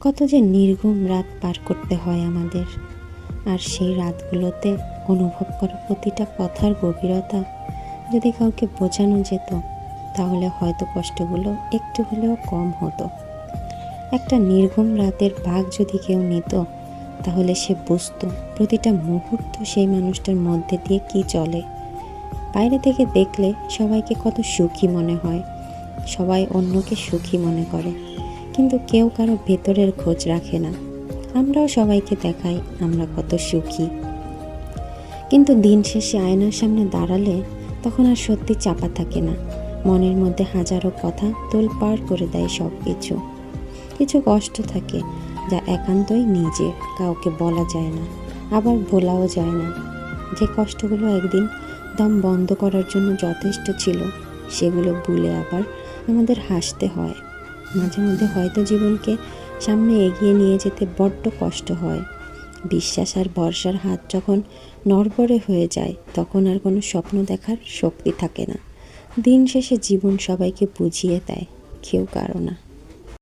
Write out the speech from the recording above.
কত যে নির্ঘুম রাত পার করতে হয় আমাদের। আর সেই রাতগুলোতে অনুভব করা প্রতিটা কথার গভীরতা যদি কাউকে বোঝানো যেত, তাহলে হয়তো কষ্টগুলো একটু হলেও কম হতো। একটা নির্ঘুম রাতের ভাগ যদি কেউ নিত, তাহলে সে বুঝতো প্রতিটা মুহূর্ত সেই মানুষটার মধ্যে দিয়ে কি চলে। বাইরে থেকে দেখলে সবাইকে কত সুখী মনে হয়, সবাই অন্যকে সুখী মনে করে, কিন্তু কেউ কারো ভেতরের খোঁজ রাখে না। আমরাও সবাইকে দেখাই আমরা কত সুখী, কিন্তু দিন শেষে আয়নার সামনে দাঁড়ালে তখন আর সত্যি চাপা থাকে না। মনের মধ্যে হাজারো কথা তোলপাড় করে দেয় সব কিছু। কিছু কষ্ট থাকে যা একান্তই নিজের, কাউকে বলা যায় না, আবার ভোলাও যায় না। যে কষ্টগুলো একদিন দম বন্ধ করার জন্য যথেষ্ট ছিল, সেগুলো ভুলে আবার আমাদের হাসতে হয়। মাঝে মধ্যে হয়তো জীবনকে সামনে এগিয়ে নিয়ে যেতে বড্ড কষ্ট হয়। বিশ্বাস আর ভরসার হাত যখন নড়বড়ে হয়ে যায়, তখন আর কোনো স্বপ্ন দেখার শক্তি থাকে না। দিন শেষে জীবন সবাইকে বুঝিয়ে দেয়, কেউ কারো না।